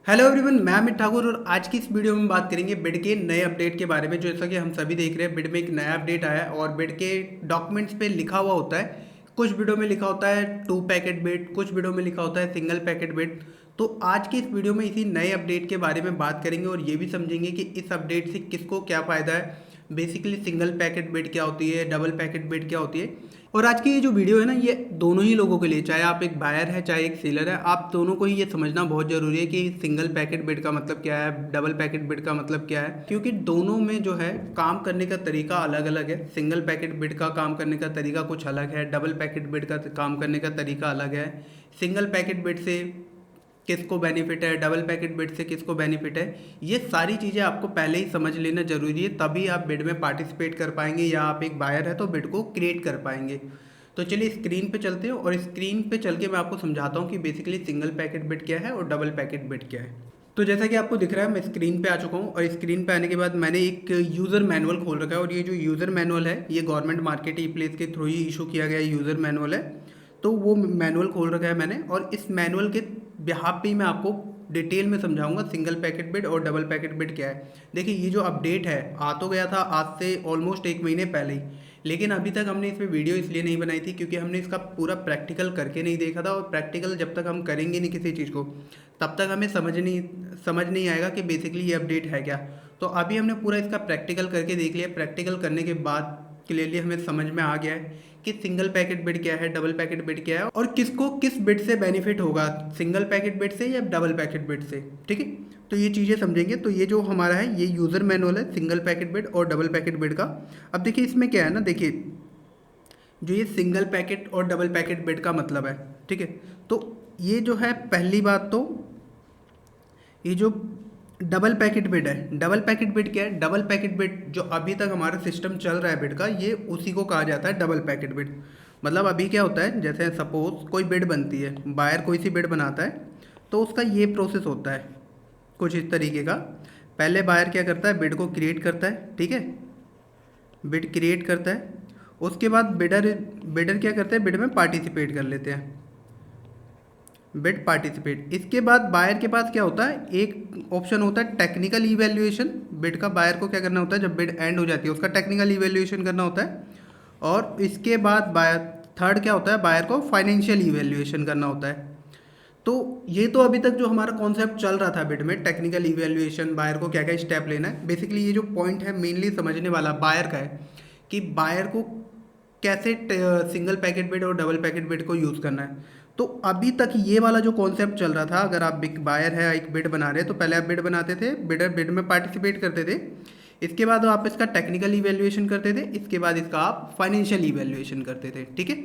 Hello everyone, मैं अमित ठाकुर और आज की इस वीडियो में बात करेंगे बिड के नए अपडेट के बारे में। जैसा कि हम सभी देख रहे हैं, बिड में एक नया अपडेट आया है और बिड के डॉक्यूमेंट्स पे लिखा हुआ होता है। कुछ बिडों में लिखा होता है 2 पैकेट बिड, कुछ बिडों में लिखा होता है सिंगल पैकेट बिड। तो आज की इस वीडियो में इसी नए अपडेट के बारे में बात करेंगे और ये भी समझेंगे कि इस अपडेट से किसको क्या फ़ायदा है। बेसिकली सिंगल पैकेट बिड क्या होती है, डबल पैकेट बिड क्या होती है। और आज की ये जो वीडियो है ना, ये दोनों ही लोगों के लिए, चाहे आप एक बायर है चाहे एक सेलर है, आप दोनों को ही ये समझना बहुत ज़रूरी है कि सिंगल पैकेट बिड का मतलब क्या है, डबल पैकेट बिड का मतलब क्या है। क्योंकि दोनों में जो है काम करने का तरीका अलग अलग है। सिंगल पैकेट बिड का काम करने का तरीका कुछ अलग है, डबल पैकेट बिड का काम करने का तरीका अलग है। सिंगल पैकेट बिड से किसको बेनिफिट है, डबल पैकेट बिड से किसको बेनिफिट है, ये सारी चीज़ें आपको पहले ही समझ लेना ज़रूरी है। तभी आप बिड में पार्टिसिपेट कर पाएंगे या आप एक बायर है तो बिड को क्रिएट कर पाएंगे। तो चलिए स्क्रीन पे चलते हैं और स्क्रीन पे चल के मैं आपको समझाता हूँ कि बेसिकली सिंगल पैकेट बिड क्या है और डबल पैकेट बिड क्या है। तो जैसा कि आपको दिख रहा है, मैं स्क्रीन पे आ चुका हूँ और स्क्रीन पे आने के बाद मैंने एक यूज़र मैनुअल खोल रखा है और ये जो यूज़र मैनुअल है ये गवर्नमेंट मार्केट ई प्लेस के थ्रू ही इशू किया गया यूज़र मैनुअल है। तो वो मैनुअल खोल रखा है मैंने और इस मैनुअल के बिहाफ पे ही मैं आपको डिटेल में समझाऊंगा सिंगल पैकेट बिड और डबल पैकेट बिड क्या है। देखिए, ये जो अपडेट है आ तो गया था आज से ऑलमोस्ट 1 महीने पहले ही, लेकिन अभी तक हमने इस पर वीडियो इसलिए नहीं बनाई थी क्योंकि हमने इसका पूरा प्रैक्टिकल करके नहीं देखा था। और प्रैक्टिकल जब तक हम करेंगे नहीं किसी चीज़ को, तब तक हमें समझ नहीं आएगा कि बेसिकली ये अपडेट है क्या। तो अभी हमने पूरा इसका प्रैक्टिकल करके देख लिया। प्रैक्टिकल करने के बाद क्लियरली हमें समझ में आ गया है कि सिंगल पैकेट बिड क्या है, डबल पैकेट बिड क्या है और किसको किस बिड से बेनिफिट होगा, सिंगल पैकेट बिड से या डबल पैकेट बिड से। ठीक है, तो ये चीज़ें समझेंगे। तो ये जो हमारा है ये यूज़र मैनुअल है सिंगल पैकेट बिड और डबल पैकेट बिड का। अब देखिए इसमें क्या है ना, देखिए जो ये सिंगल पैकेट और डबल पैकेट बिड का मतलब है। ठीक है, तो ये जो है पहली बात, तो ये जो डबल पैकेट बिड है, डबल पैकेट बिड क्या है, डबल पैकेट बिड जो अभी तक हमारा सिस्टम चल रहा है बिड का, ये उसी को कहा जाता है डबल पैकेट बिड। मतलब अभी क्या होता है, जैसे सपोज कोई बिड बनती है, बायर कोई सी बिड बनाता है, तो उसका ये प्रोसेस होता है कुछ इस तरीके का। पहले बायर क्या करता है, बिड को क्रिएट करता है। ठीक है, बिड क्रिएट करता है, उसके बाद बिडर बिडर क्या करते हैं, बिड में पार्टिसिपेट कर लेते हैं, बिड पार्टिसिपेट। इसके बाद बायर के पास क्या होता है, एक ऑप्शन होता है टेक्निकल इवैल्यूएशन। बिड का बायर को क्या करना होता है, जब बिड एंड हो जाती है उसका टेक्निकल इवैल्यूएशन करना होता है। और इसके बाद बायर थर्ड क्या होता है, बायर को फाइनेंशियल इवैल्यूएशन करना होता है। तो ये तो अभी तक जो हमारा कॉन्सेप्ट चल रहा था बिड में, टेक्निकल इवैल्यूएशन, बायर को क्या क्या स्टेप लेना है। बेसिकली ये जो पॉइंट है मेनली समझने वाला बायर का है कि बायर को कैसे सिंगल पैकेट बिड और डबल पैकेट बिड को यूज़ करना है। तो अभी तक ये वाला जो कॉन्सेप्ट चल रहा था, अगर आप एक बायर है एक बिड बना रहे हैं तो पहले आप बिड बनाते थे, बिडर बिड में पार्टिसिपेट करते थे, इसके बाद आप इसका टेक्निकल इवैल्यूएशन करते थे, इसके बाद इसका आप फाइनेंशियल इवैल्यूएशन करते थे। ठीक है,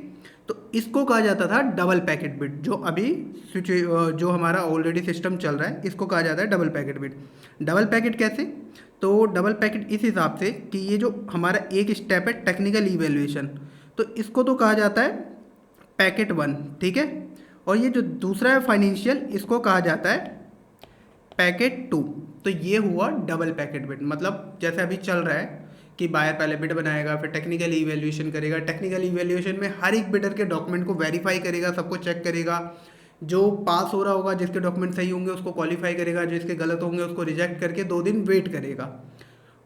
तो इसको कहा जाता था डबल पैकेट बिड। जो अभी जो हमारा ऑलरेडी सिस्टम चल रहा है इसको कहा जाता है double packet bid. Double packet कैसे, तो डबल पैकेट इस हिसाब से कि ये जो हमारा एक स्टेप है टेक्निकल इवैल्यूएशन, तो इसको तो कहा जाता है पैकेट 1। ठीक है, और ये जो दूसरा है फाइनेंशियल, इसको कहा जाता है पैकेट 2। तो ये हुआ डबल पैकेट बिड। मतलब जैसे अभी चल रहा है कि बायर पहले बिड बनाएगा, फिर टेक्निकल इवैल्यूएशन करेगा, टेक्निकल इवैल्यूएशन में हर एक बिडर के डॉक्यूमेंट को वेरीफाई करेगा, सबको चेक करेगा, जो पास हो रहा होगा, जिसके डॉक्यूमेंट सही होंगे उसको क्वालिफाई करेगा, जो इसके गलत होंगे उसको रिजेक्ट करके 2 दिन वेट करेगा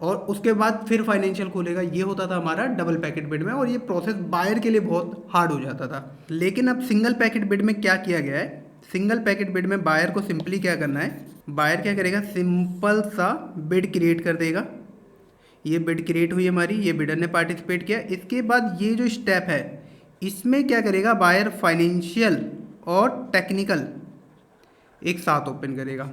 और उसके बाद फिर फाइनेंशियल खोलेगा। ये होता था हमारा डबल पैकेट बिड में और ये प्रोसेस बायर के लिए बहुत हार्ड हो जाता था। लेकिन अब सिंगल पैकेट बिड में क्या किया गया है, सिंगल पैकेट बिड में बायर को सिंपली क्या करना है, बायर क्या करेगा, सिंपल सा बिड क्रिएट कर देगा। ये बिड क्रिएट हुई हमारी, ये बिडर ने पार्टिसिपेट किया। इसके बाद ये जो स्टेप है इसमें क्या करेगा, बायर फाइनेंशियल और टेक्निकल एक साथ ओपन करेगा।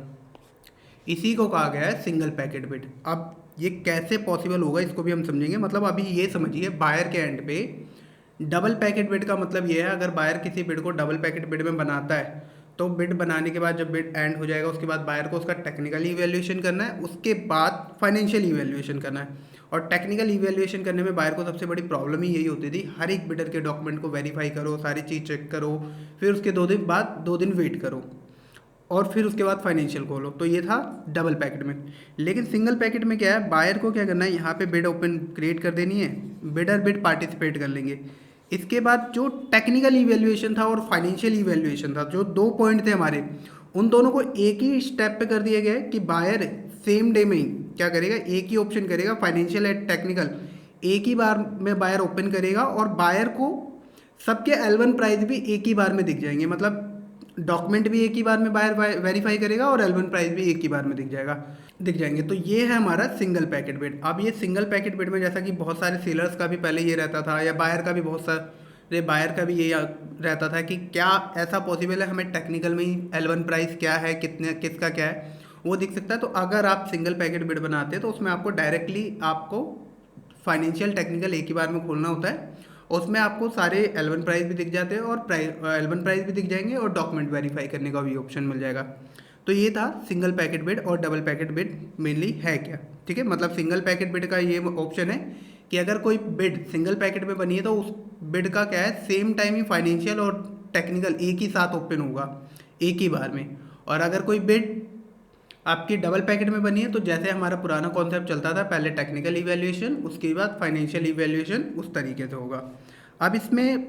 इसी को कहा गया है सिंगल पैकेट बिड। अब ये कैसे पॉसिबल होगा इसको भी हम समझेंगे। मतलब अभी ये समझिए, बायर के एंड पे डबल पैकेट बिड का मतलब ये है, अगर बायर किसी बिड को डबल पैकेट बिड में बनाता है तो बिड बनाने के बाद जब बिड एंड हो जाएगा उसके बाद बायर को उसका टेक्निकल इवैल्यूएशन करना है, उसके बाद फाइनेंशियल इवैल्यूएशन करना है। और टेक्निकल इवैल्यूएशन करने में बायर को सबसे बड़ी प्रॉब्लम ही यही होती थी, हर एक बिडर के डॉक्यूमेंट को वेरीफाई करो, सारी चीज़ चेक करो, फिर उसके 2 दिन बाद 2 दिन वेट करो और फिर उसके बाद फाइनेंशियल खोलो। तो ये था डबल पैकेट में। लेकिन सिंगल पैकेट में क्या है, बायर को क्या करना है, यहाँ पे बिड ओपन क्रिएट कर देनी है, बिडर बिड पार्टिसिपेट कर लेंगे। इसके बाद जो टेक्निकल इवैल्यूएशन था और फाइनेंशियल इवैल्यूएशन था, जो 2 पॉइंट थे हमारे, उन दोनों को एक ही स्टेप पे कर दिया गया है कि बायर सेम डे में ही क्या करेगा, एक ही ऑप्शन करेगा, फाइनेंशियल एंड टेक्निकल एक ही बार में बायर ओपन करेगा और बायर को सबके L1 प्राइस भी एक ही बार में दिख जाएंगे। मतलब डॉक्यूमेंट भी एक ही बार में बायर वेरीफाई करेगा और L1 प्राइस भी एक ही बार में दिख जाएंगे। तो ये है हमारा सिंगल पैकेट बिड। अब ये सिंगल पैकेट बिड में जैसा कि बहुत सारे सेलर्स का भी पहले ये रहता था या बायर का भी बायर का भी ये रहता था कि क्या ऐसा पॉसिबल है हमें टेक्निकल में ही L1 प्राइस क्या है, कितने किसका क्या है वो दिख सकता है। तो अगर आप सिंगल पैकेट बिड बनाते हैं तो उसमें आपको डायरेक्टली आपको फाइनेंशियल टेक्निकल एक ही बार में खोलना होता है, उसमें आपको सारे L1 प्राइस भी दिख जाते हैं और L1 प्राइस भी दिख जाएंगे और डॉक्यूमेंट वेरीफाई करने का भी ऑप्शन मिल जाएगा। तो ये था सिंगल पैकेट बिड और डबल पैकेट बिड मेनली है क्या, ठीक है। मतलब सिंगल पैकेट बिड का ये ऑप्शन है कि अगर कोई बिड सिंगल पैकेट में बनी है तो उस बिड का क्या है, सेम टाइम ही फाइनेंशियल और टेक्निकल एक ही साथ ओपन होगा एक ही बार में। और अगर कोई बिड आपकी डबल पैकेट में बनी है तो जैसे हमारा पुराना कॉन्सेप्ट चलता था, पहले टेक्निकल इवैल्यूएशन उसके बाद फाइनेंशियल इवैल्यूएशन, उस तरीके से होगा। अब इसमें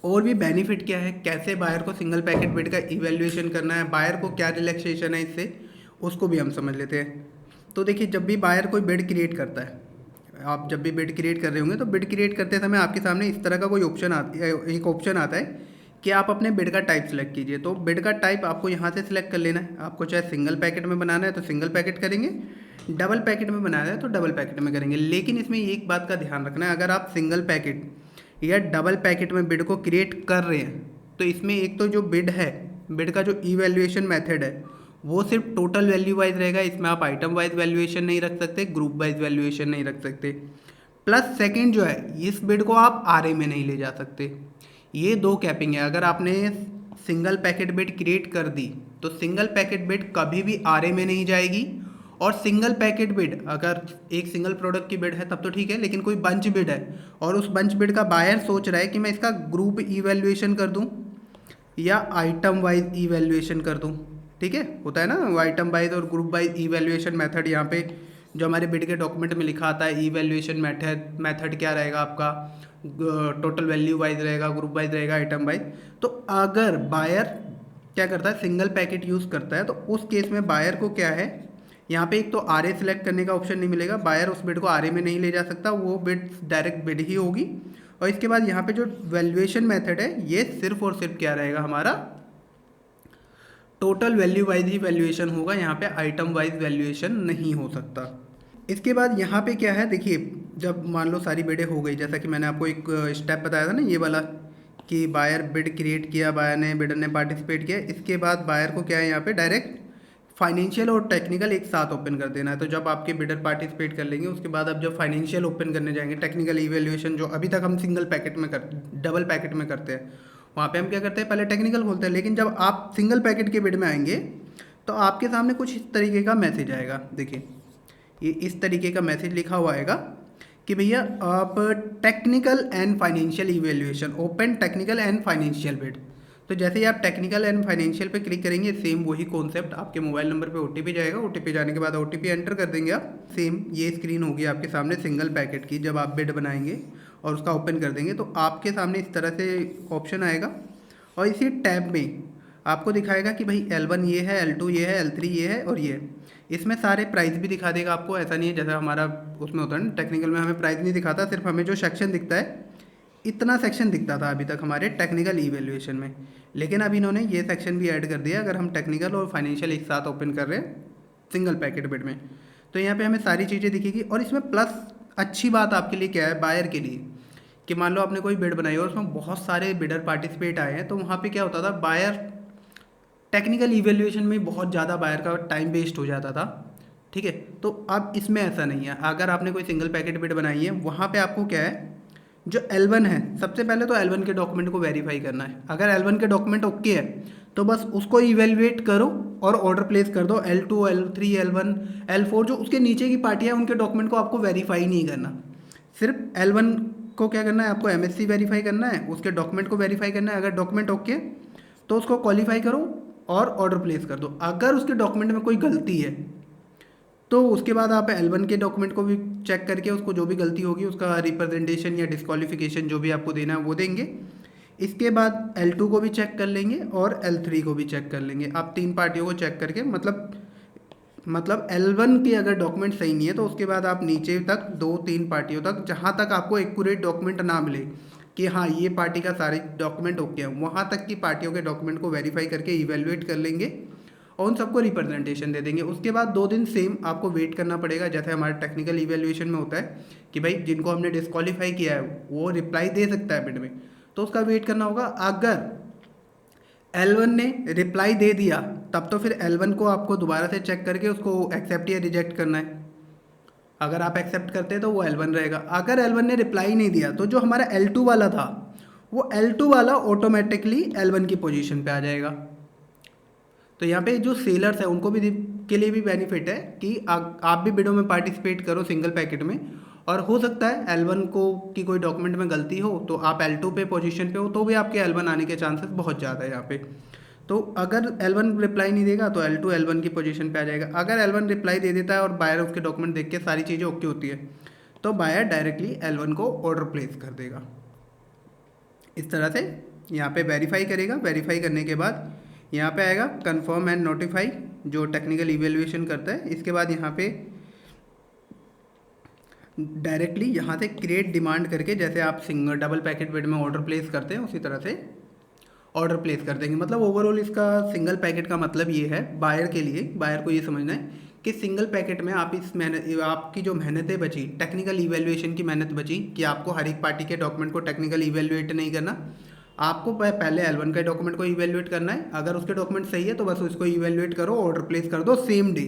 और भी बेनिफिट क्या है, कैसे बायर को सिंगल पैकेट बिड का इवैल्यूएशन करना है, बायर को क्या रिलैक्सेशन है इससे, उसको भी हम समझ लेते हैं। तो देखिए, जब भी बायर कोई बिड क्रिएट करता है, आप जब भी बिड क्रिएट कर रहे होंगे तो बिड क्रिएट करते समय आपके सामने इस तरह का कोई एक ऑप्शन आता है कि आप अपने बिड का टाइप सेलेक्ट कीजिए। तो बिड का टाइप आपको यहाँ से सिलेक्ट कर लेना है। आपको चाहे सिंगल पैकेट में बनाना है तो सिंगल पैकेट करेंगे, डबल पैकेट में बनाना है तो डबल पैकेट में करेंगे। लेकिन इसमें एक बात का ध्यान रखना है, अगर आप सिंगल पैकेट या डबल पैकेट में बिड को क्रिएट कर रहे हैं तो इसमें एक तो जो बिड है, बिड का जो इवैल्यूएशन मेथड है वो सिर्फ टोटल वैल्यू वाइज रहेगा। इसमें आप आइटम वाइज वैल्यूएशन नहीं रख सकते, ग्रुप वाइज वैल्यूएशन नहीं रख सकते। प्लस सेकंड जो है, इस बिड को आप आरए में नहीं ले जा सकते। ये दो कैपिंग है। अगर आपने सिंगल पैकेट बिड क्रिएट कर दी तो सिंगल पैकेट बिड कभी भी आरए में नहीं जाएगी। और सिंगल पैकेट बिड, अगर एक सिंगल प्रोडक्ट की बिड है तब तो ठीक है, लेकिन कोई बंच बिड है और उस बंच बिड का बायर सोच रहा है कि मैं इसका ग्रुप इवैल्यूएशन कर दूं या आइटम वाइज इवैल्यूएशन कर दूं, ठीक है, होता है ना आइटम वाइज और ग्रुप वाइज इवैल्यूएशन मेथड। यहाँ पे जो हमारे बिड के डॉक्यूमेंट में लिखा आता है, इवैल्यूएशन मेथड क्या रहेगा आपका, टोटल वैल्यू वाइज रहेगा, ग्रुप वाइज रहेगा, आइटम वाइज। तो अगर बायर क्या करता है, सिंगल पैकेट यूज़ करता है, तो उस केस में बायर को क्या है, यहाँ पे एक तो आरए सिलेक्ट करने का ऑप्शन नहीं मिलेगा, बायर उस बिड को आरए में नहीं ले जा सकता, वो बिड डायरेक्ट बिड ही होगी। और इसके बाद यहाँ पे जो वैल्यूएशन मेथड है ये सिर्फ और सिर्फ क्या रहेगा, हमारा टोटल वैल्यू वाइज ही वैल्यूएशन होगा, यहाँ पे आइटम वाइज वैल्यूएशन नहीं हो सकता। इसके बाद यहाँ पे क्या है, देखिए, जब मान लो सारी बिडें हो गई, जैसा कि मैंने आपको एक स्टेप बताया था ना ये वाला, कि बायर बिड क्रिएट किया, बिडर ने पार्टिसिपेट किया, इसके बाद बायर को क्या है, यहाँ पे डायरेक्ट फाइनेंशियल और टेक्निकल एक साथ ओपन कर देना है। तो जब आपके बिडर पार्टिसिपेट कर लेंगे उसके बाद आप जब फाइनेंशियल ओपन करने जाएंगे, टेक्निकल इवैल्यूएशन जो अभी तक हम डबल पैकेट में करते हैं, वहाँ पे हम क्या करते हैं, पहले टेक्निकल खोलते हैं। लेकिन जब आप सिंगल पैकेट के बिड में आएंगे तो आपके सामने कुछ इस तरीके का मैसेज आएगा। देखिए, ये इस तरीके का मैसेज लिखा हुआ आएगा कि भैया आप technical and financial evaluation, open technical and financial bid. तो जैसे ही आप टेक्निकल एंड फाइनेंशियल पे क्लिक करेंगे, सेम वही कॉन्सेप्ट, आपके मोबाइल नंबर पे ओटीपी जाएगा, ओटीपी जाने के बाद ओटीपी एंटर कर देंगे आप, सेम ये स्क्रीन होगी आपके सामने सिंगल पैकेट की। जब आप बिड बनाएंगे और उसका ओपन कर देंगे तो आपके सामने इस तरह से ऑप्शन आएगा और इसी टैब में आपको दिखाएगा कि भाई L1 ये है, L2 ये है, L3 ये है और ये। इसमें सारे प्राइस भी दिखा देगा आपको। ऐसा नहीं है जैसा हमारा उसमें होता है ना, टेक्निकल में हमें प्राइस नहीं दिखाता, सिर्फ हमें जो सेक्शन दिखता है, इतना सेक्शन दिखता था अभी तक हमारे टेक्निकल इवैल्यूएशन में। लेकिन अब इन्होंने ये सेक्शन भी ऐड कर दिया, अगर हम टेक्निकल और फाइनेंशियल एक साथ ओपन कर रहे हैं सिंगल पैकेट बिड में, तो यहाँ पे हमें सारी चीज़ें दिखेगी। और इसमें प्लस अच्छी बात आपके लिए क्या है, बायर के लिए, कि मान लो आपने कोई बिड बनाई और उसमें बहुत सारे बिडर पार्टिसिपेट आए हैं, तो वहाँ पे क्या होता था, बायर टेक्निकल इवैल्यूएशन में बहुत ज़्यादा बायर का टाइम वेस्ट हो जाता था, ठीक है। तो अब इसमें ऐसा नहीं है। अगर आपने कोई सिंगल पैकेट बिड बनाई है, वहाँ पे आपको क्या है, जो L1 है, सबसे पहले तो L1 के डॉक्यूमेंट को वेरीफाई करना है। अगर L1 के डॉक्यूमेंट ओके है तो बस उसको इवेल्युएट करो और ऑर्डर प्लेस कर दो। L2, L3, L1, L4 जो उसके नीचे की पार्टियाँ हैं उनके डॉक्यूमेंट को आपको वेरीफाई नहीं करना, सिर्फ L1 को क्या करना है, आपको MSC वेरीफाई करना है, उसके डॉक्यूमेंट को वेरीफाई करना है। अगर डॉक्यूमेंट ओके तो उसको क्वालिफाई करो और ऑर्डर प्लेस कर दो। अगर उसके डॉक्यूमेंट में कोई गलती है तो उसके बाद आप L1 के डॉक्यूमेंट को भी चेक करके उसको जो भी गलती होगी उसका रिप्रेजेंटेशन या डिस्क्वालिफिकेशन जो भी आपको देना है वो देंगे। इसके बाद L2 को भी चेक कर लेंगे और L3 को भी चेक कर लेंगे। आप 3 पार्टियों को चेक करके मतलब L1 के अगर डॉक्यूमेंट सही नहीं है तो उसके बाद आप नीचे तक 2-3 पार्टियों तक, जहाँ तक आपको एक्यूरेट डॉक्यूमेंट ना मिले कि हाँ ये पार्टी का सारे डॉक्यूमेंट ओके हैं, वहाँ तक की पार्टियों के डॉक्यूमेंट को वेरीफाई करके इवेलुएट कर लेंगे और उन सबको रिप्रेजेंटेशन दे देंगे। उसके बाद 2 दिन सेम आपको वेट करना पड़ेगा, जैसे हमारे टेक्निकल इवेल्युएशन में होता है कि भाई जिनको हमने डिस्क्वालीफाई किया है वो रिप्लाई दे सकता है बिड में, तो उसका वेट करना होगा। अगर L1 ने रिप्लाई दे दिया तब तो फिर L1 को आपको दोबारा से चेक करके उसको एक्सेप्ट या रिजेक्ट करना है। अगर आप एक्सेप्ट करते हैं तो वो L1 रहेगा। अगर L1 ने रिप्लाई नहीं दिया तो जो हमारा L2 वाला था वो L2 वाला ऑटोमेटिकली L1 की पोजीशन पे आ जाएगा। तो यहाँ पे जो सेलर्स हैं उनको भी के लिए भी बेनिफिट है कि आप भी बिडों में पार्टिसिपेट करो सिंगल पैकेट में, और हो सकता है L1 को की कोई डॉक्यूमेंट में गलती हो तो आप L2 पे पोजीशन पे हो तो भी आपके L1 आने के चांसेस बहुत ज़्यादा है यहाँ पे। तो अगर L1 रिप्लाई नहीं देगा तो L2 L1 की पोजीशन पे आ जाएगा। अगर L1 रिप्लाई दे देता है और बायर उसके डॉक्यूमेंट देख के सारी चीज़ें ओके होती है तो बायर डायरेक्टली L1 को ऑर्डर प्लेस कर देगा। इस तरह से यहाँ पे वेरीफाई करेगा। वेरीफाई करने के बाद यहाँ पे आएगा कंफर्म एंड नोटिफाई, जो टेक्निकल इवेल्युएशन करता है। इसके बाद यहाँ पे डायरेक्टली यहाँ से क्रिएट डिमांड करके, जैसे आप सिंगल डबल पैकेट बिड में ऑर्डर प्लेस करते हैं उसी तरह से ऑर्डर प्लेस कर देंगे। मतलब ओवरऑल इसका सिंगल पैकेट का मतलब ये है बायर के लिए, बायर को ये समझना है कि सिंगल पैकेट में आप इस मेहनत, आपकी जो मेहनतें बची, टेक्निकल इवेल्युएशन की मेहनत बची कि आपको हर एक पार्टी के डॉक्यूमेंट को टेक्निकल इवेल्युएट नहीं करना, आपको पहले L1 के डॉक्यूमेंट को इवेल्युएट करना है। अगर उसके डॉक्यूमेंट सही है तो बस उसको इवेल्युएट करो, ऑर्डर प्लेस कर दो सेम डे,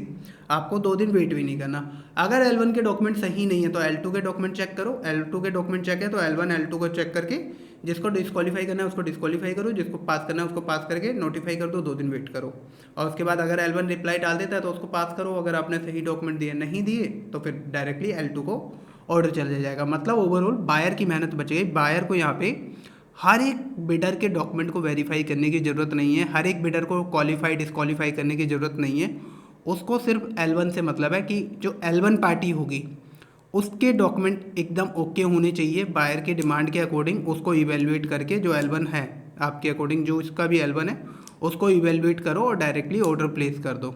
आपको 2 दिन वेट भी नहीं करना। अगर L1 के डॉक्यूमेंट सही नहीं है तो L2 के डॉक्यूमेंट चेक करो, L2 के डॉक्यूमेंट चेक है तो L1 L2 को चेक करके जिसको डिस्क्वालीफाई करना है उसको डिस्क्वालीफाई करो, जिसको पास करना है उसको पास करके नोटिफाई कर दो, 2 दिन वेट करो। और उसके बाद अगर L1 रिप्लाई डाल देता है तो उसको पास करो, अगर आपने सही डॉक्यूमेंट दिए नहीं दिए तो फिर डायरेक्टली L2 को ऑर्डर चला जाएगा। मतलब ओवरऑल बायर की मेहनत बच गई। बायर को यहाँ पे हर एक बिडर के डॉक्यूमेंट को वेरीफाई करने की ज़रूरत नहीं है, हर एक बिडर को क्वालिफाई डिस्क्वालीफाई करने की ज़रूरत नहीं है। उसको सिर्फ L1 से मतलब है कि जो L1 पार्टी होगी उसके डॉक्यूमेंट एकदम ओके होने चाहिए बायर के डिमांड के अकॉर्डिंग। उसको इवेल्युएट करके जो L1 है आपके अकॉर्डिंग, जो इसका भी L1 है उसको इवेल्युएट करो और डायरेक्टली ऑर्डर प्लेस कर दो।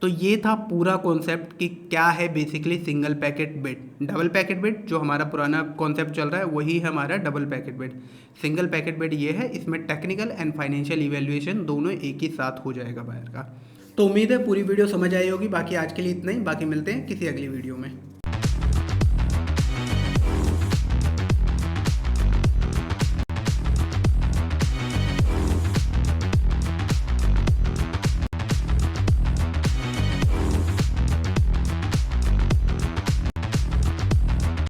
तो ये था पूरा कॉन्सेप्ट कि क्या है basically single packet bid. Double packet bid जो हमारा पुराना कॉन्सेप्ट चल रहा है वही है हमारा double packet bid. Single packet bid ये है, इसमें टेक्निकल एंड फाइनेंशियल इवेल्युएशन दोनों एक ही साथ हो जाएगा बायर का। तो उम्मीद है पूरी वीडियो समझ आई होगी। बाकी आज के लिए इतना ही, बाकी मिलते हैं किसी अगली वीडियो में।